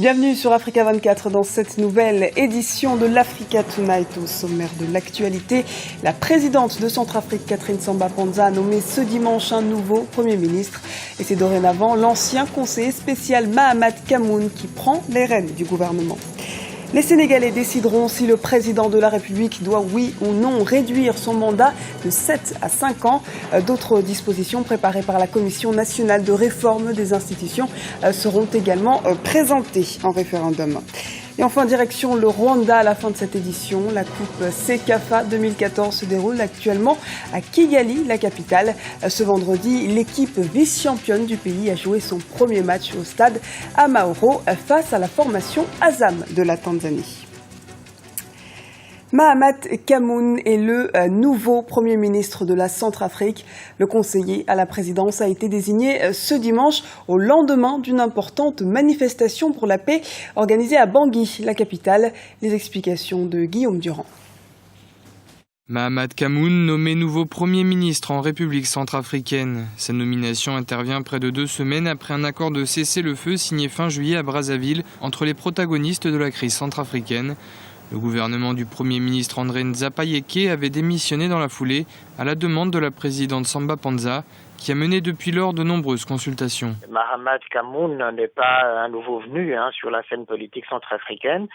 Bienvenue sur Africa 24 dans cette nouvelle édition de l'Africa Tonight. Au sommaire de l'actualité, la présidente de Centrafrique, Catherine Samba-Panza, a nommé ce dimanche un nouveau Premier ministre. Et c'est dorénavant l'ancien conseiller spécial Mahamat Kammoun qui prend les rênes du gouvernement. Les Sénégalais décideront si le président de la République doit, oui ou non, réduire son mandat de 7 à 5 ans. D'autres dispositions préparées par la Commission nationale de réforme des institutions seront également présentées en référendum. Et enfin, direction le Rwanda à la fin de cette édition. La Coupe CECAFA 2014 se déroule actuellement à Kigali, la capitale. Ce vendredi, l'équipe vice-championne du pays a joué son premier match au stade Amahoro face à la formation Azam de la Tanzanie. Mahamat Kammoun est le nouveau Premier ministre de la Centrafrique. Le conseiller à la présidence a été désigné ce dimanche au lendemain d'une importante manifestation pour la paix organisée à Bangui, la capitale. Les explications de Guillaume Durand. Mahamat Kammoun, nommé nouveau Premier ministre en République centrafricaine. Sa nomination intervient près de 2 semaines après un accord de cessez-le-feu signé fin juillet à Brazzaville entre les protagonistes de la crise centrafricaine. Le gouvernement du Premier ministre André Nzapayeke avait démissionné dans la foulée à la demande de la présidente Samba-Panza, qui a mené depuis lors de nombreuses consultations. Mahamat Kammoun n'est pas un nouveau venu sur la scène politique centrafricaine.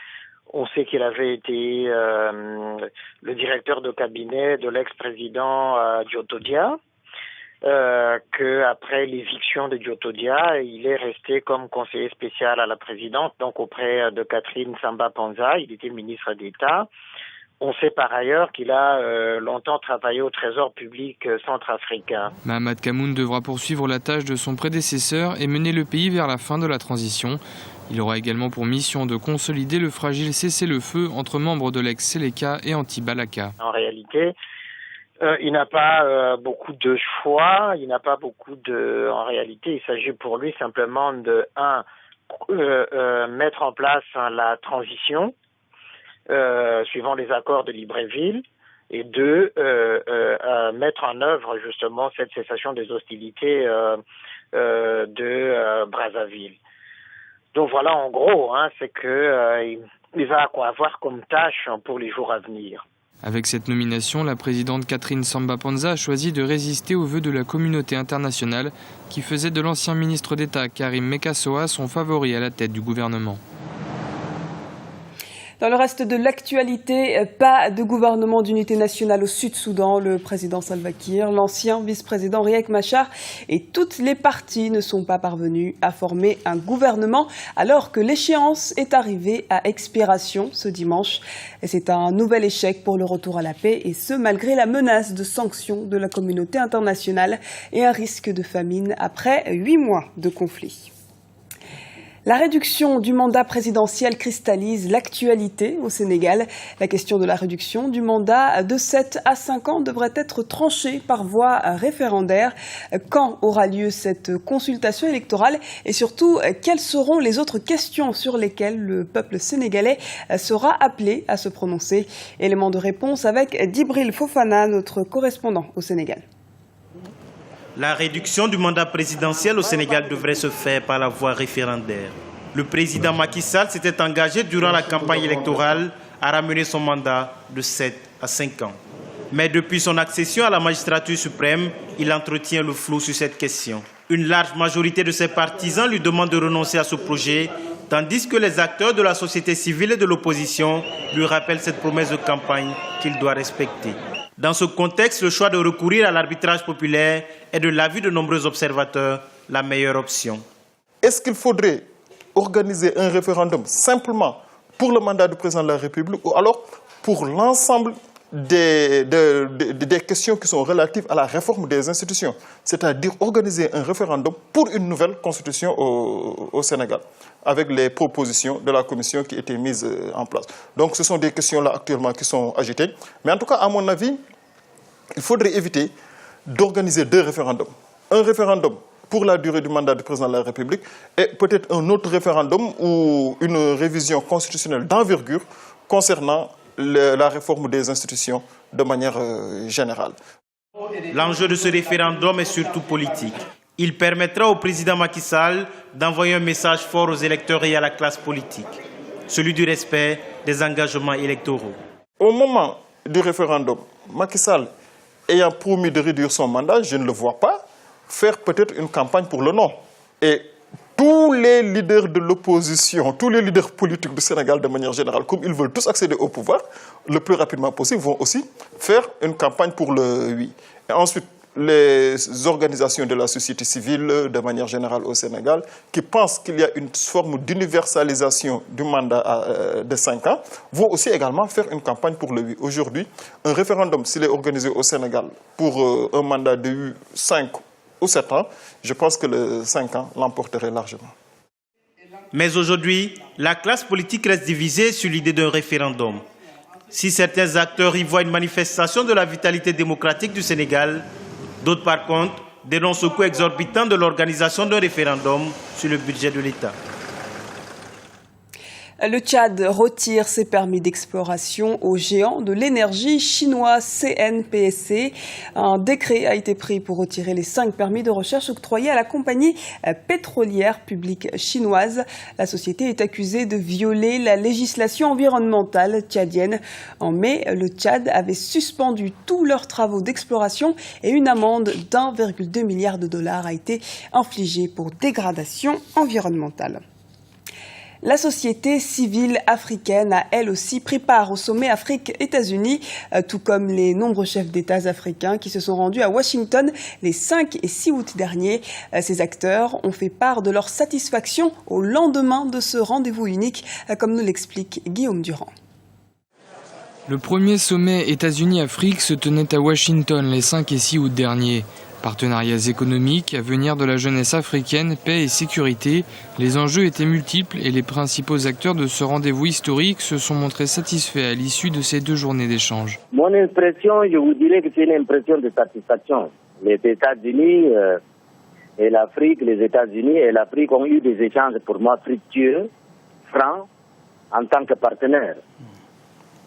On sait qu'il avait été le directeur de cabinet de l'ex-président Diotodia, qu'après l'éviction de Diotodia, il est resté comme conseiller spécial à la présidente, donc auprès de Catherine Samba-Panza. Il était ministre d'État. On sait par ailleurs qu'il a longtemps travaillé au Trésor public centrafricain. Mahamat Kammoun devra poursuivre la tâche de son prédécesseur et mener le pays vers la fin de la transition. Il aura également pour mission de consolider le fragile cessez-le-feu entre membres de l'ex-Seleka et anti-Balaka. En réalité, il n'a pas beaucoup de choix, en réalité, il s'agit pour lui simplement de, mettre en place la transition, suivant les accords de Libreville, et 2, mettre en œuvre justement cette cessation des hostilités de Brazzaville. Donc voilà, en gros, c'est que il va avoir comme tâche pour les jours à venir. Avec cette nomination, la présidente Catherine Samba-Panza a choisi de résister aux vœux de la communauté internationale qui faisait de l'ancien ministre d'État Karim Mekasoa son favori à la tête du gouvernement. Dans le reste de l'actualité, pas de gouvernement d'unité nationale au Sud-Soudan. Le président Salva Kiir, l'ancien vice-président Riek Machar et toutes les parties ne sont pas parvenus à former un gouvernement alors que l'échéance est arrivée à expiration ce dimanche. Et c'est un nouvel échec pour le retour à la paix et ce malgré la menace de sanctions de la communauté internationale et un risque de famine après 8 mois de conflit. La réduction du mandat présidentiel cristallise l'actualité au Sénégal. La question de la réduction du mandat de 7 à 5 ans devrait être tranchée par voie référendaire. Quand aura lieu cette consultation électorale et surtout, quelles seront les autres questions sur lesquelles le peuple sénégalais sera appelé à se prononcer? Élément de réponse avec Djibril Fofana, notre correspondant au Sénégal. La réduction du mandat présidentiel au Sénégal devrait se faire par la voie référendaire. Le président Macky Sall s'était engagé durant la campagne électorale à ramener son mandat de 7 à 5 ans. Mais depuis son accession à la magistrature suprême, il entretient le flou sur cette question. Une large majorité de ses partisans lui demandent de renoncer à ce projet, tandis que les acteurs de la société civile et de l'opposition lui rappellent cette promesse de campagne qu'il doit respecter. Dans ce contexte, le choix de recourir à l'arbitrage populaire est de l'avis de nombreux observateurs la meilleure option. Est-ce qu'il faudrait organiser un référendum simplement pour le mandat du président de la République ou alors pour l'ensemble des questions qui sont relatives à la réforme des institutions, c'est-à-dire organiser un référendum pour une nouvelle constitution au Sénégal, avec les propositions de la commission qui étaient mises en place. Donc ce sont des questions-là actuellement qui sont agitées. Mais en tout cas, à mon avis, il faudrait éviter d'organiser 2 référendums. Un référendum pour la durée du mandat du président de la République et peut-être un autre référendum ou une révision constitutionnelle d'envergure concernant la réforme des institutions de manière générale. L'enjeu de ce référendum est surtout politique. Il permettra au président Macky Sall d'envoyer un message fort aux électeurs et à la classe politique, celui du respect des engagements électoraux. Au moment du référendum, Macky Sall ayant promis de réduire son mandat, je ne le vois pas faire peut-être une campagne pour le non. Et tous les leaders de l'opposition, tous les leaders politiques du Sénégal de manière générale, comme ils veulent tous accéder au pouvoir, le plus rapidement possible, vont aussi faire une campagne pour le oui. Et ensuite, les organisations de la société civile, de manière générale au Sénégal, qui pensent qu'il y a une forme d'universalisation du mandat de 5 ans, vont aussi également faire une campagne pour le oui. Aujourd'hui, un référendum, s'il est organisé au Sénégal pour un mandat de 5 ou 7 ans, je pense que le 5 ans l'emporterait largement. Mais aujourd'hui, la classe politique reste divisée sur l'idée d'un référendum. Si certains acteurs y voient une manifestation de la vitalité démocratique du Sénégal, d'autres, par contre, dénoncent le coût exorbitant de l'organisation d'un référendum sur le budget de l'État. Le Tchad retire ses permis d'exploration aux géants de l'énergie chinois CNPSC. Un décret a été pris pour retirer les 5 permis de recherche octroyés à la compagnie pétrolière publique chinoise. La société est accusée de violer la législation environnementale tchadienne. En mai, le Tchad avait suspendu tous leurs travaux d'exploration et une amende d'1,2 milliard de dollars a été infligée pour dégradation environnementale. La société civile africaine a elle aussi pris part au sommet Afrique-États-Unis, tout comme les nombreux chefs d'État africains qui se sont rendus à Washington les 5 et 6 août dernier. Ces acteurs ont fait part de leur satisfaction au lendemain de ce rendez-vous unique, comme nous l'explique Guillaume Durand. Le premier sommet États-Unis-Afrique se tenait à Washington les 5 et 6 août dernier. Partenariats économiques, avenir de la jeunesse africaine, paix et sécurité, les enjeux étaient multiples et les principaux acteurs de ce rendez-vous historique se sont montrés satisfaits à l'issue de ces 2 journées d'échange. Mon impression, je vous dirais que c'est une impression de satisfaction. Les États-Unis et l'Afrique, les États-Unis et l'Afrique ont eu des échanges pour moi fructueux, francs, en tant que partenaires.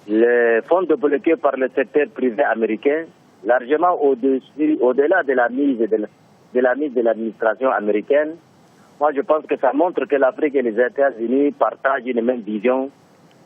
Les fonds débloqués par le secteur privé américain, largement au-delà de la mise de l'administration américaine, moi je pense que ça montre que l'Afrique et les États-Unis partagent une même vision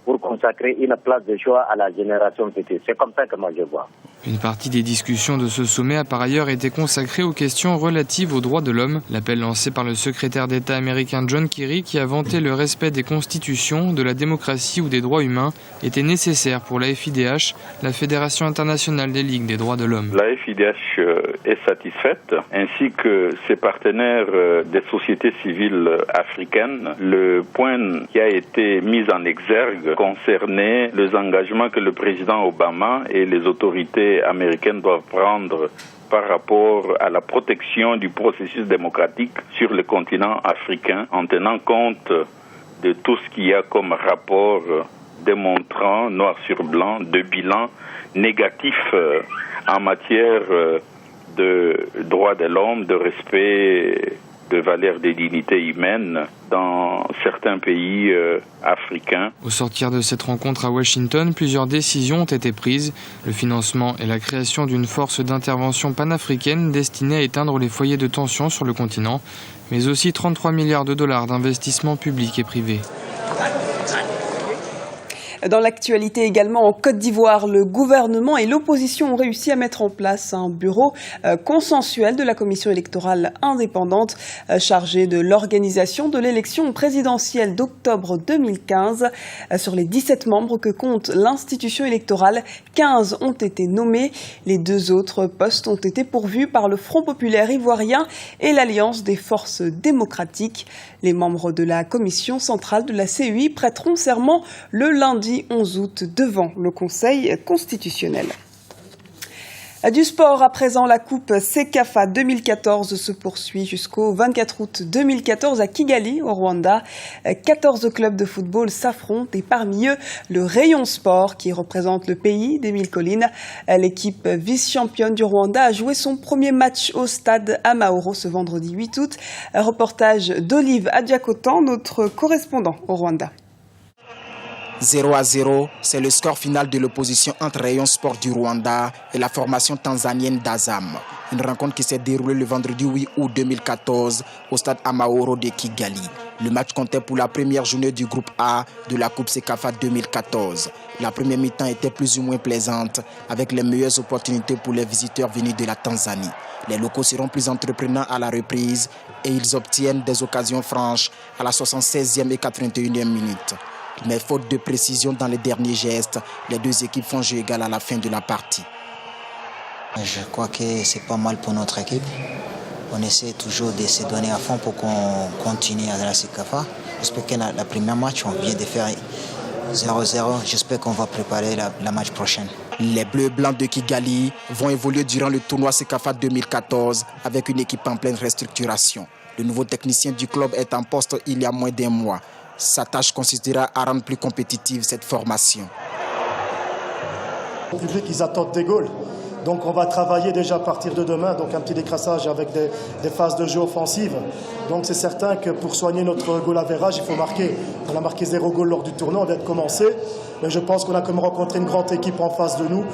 pour consacrer une place de choix à la génération future. C'est comme ça que moi je vois. Une partie des discussions de ce sommet a par ailleurs été consacrée aux questions relatives aux droits de l'homme. L'appel lancé par le secrétaire d'État américain John Kerry, qui a vanté le respect des constitutions, de la démocratie ou des droits humains, était nécessaire pour la FIDH, la Fédération internationale des ligues des droits de l'homme. La FIDH est satisfaite, ainsi que ses partenaires des sociétés civiles africaines. Le point qui a été mis en exergue concernait les engagements que le président Obama et les autorités américaines doivent prendre par rapport à la protection du processus démocratique sur le continent africain, en tenant compte de tout ce qu'il y a comme rapport démontrant, noir sur blanc, de bilan négatif en matière de droits de l'homme, de respect de valeurs de dignité humaine dans certains pays africains. Au sortir de cette rencontre à Washington, plusieurs décisions ont été prises. Le financement et la création d'une force d'intervention panafricaine destinée à éteindre les foyers de tension sur le continent, mais aussi 33 milliards de dollars d'investissements publics et privés. Dans l'actualité également, en Côte d'Ivoire, le gouvernement et l'opposition ont réussi à mettre en place un bureau consensuel de la commission électorale indépendante chargé de l'organisation de l'élection présidentielle d'octobre 2015. Sur les 17 membres que compte l'institution électorale, 15 ont été nommés. Les 2 autres postes ont été pourvus par le Front populaire ivoirien et l'Alliance des forces démocratiques. Les membres de la commission centrale de la CEI prêteront serment le lundi 11 août devant le Conseil constitutionnel. Du sport à présent, la Coupe Sekafa 2014 se poursuit jusqu'au 24 août 2014 à Kigali, au Rwanda. 14 clubs de football s'affrontent et parmi eux, le Rayon Sport qui représente le pays d'Émile Colline. L'équipe vice-championne du Rwanda a joué son premier match au stade Amahoro ce vendredi 8 août. Reportage d'Olive Adjakotan, notre correspondant au Rwanda. 0-0, c'est le score final de l'opposition entre Rayon Sport du Rwanda et la formation tanzanienne d'Azam. Une rencontre qui s'est déroulée le vendredi 8 août 2014 au stade Amahoro de Kigali. Le match comptait pour la première journée du groupe A de la Coupe Sekafa 2014. La première mi-temps était plus ou moins plaisante avec les meilleures opportunités pour les visiteurs venus de la Tanzanie. Les locaux seront plus entreprenants à la reprise et ils obtiennent des occasions franches à la 76e et 81e minute. Mais faute de précision dans les derniers gestes, les deux équipes font jeu égal à la fin de la partie. Je crois que c'est pas mal pour notre équipe. On essaie toujours de se donner à fond pour qu'on continue à la Sekafa. J'espère que la première match, on vient de faire 0-0. J'espère qu'on va préparer la match prochaine. Les Bleus Blancs de Kigali vont évoluer durant le tournoi Sekafa 2014 avec une équipe en pleine restructuration. Le nouveau technicien du club est en poste il y a moins d'un mois. Sa tâche consistera à rendre plus compétitive cette formation. Le public, ils attendent des goals. Donc on va travailler déjà à partir de demain, donc un petit décrassage avec des phases de jeu offensives. Donc c'est certain que pour soigner notre goal average, il faut marquer. On a marqué 0 goal lors du tournoi, on vient de commencer. Mais je pense qu'on a comme rencontré une grande équipe en face de nous.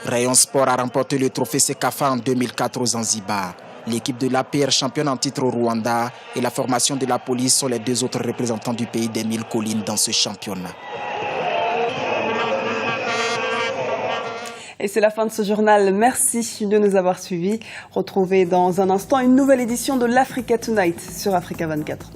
Rayon Sport a remporté le trophée Sekafa en 2004 au Zanzibar. L'équipe de l'APR championne en titre au Rwanda et la formation de la police sont les deux autres représentants du pays des 1000 collines dans ce championnat. Et c'est la fin de ce journal. Merci de nous avoir suivis. Retrouvez dans un instant une nouvelle édition de l'Africa Tonight sur Africa 24.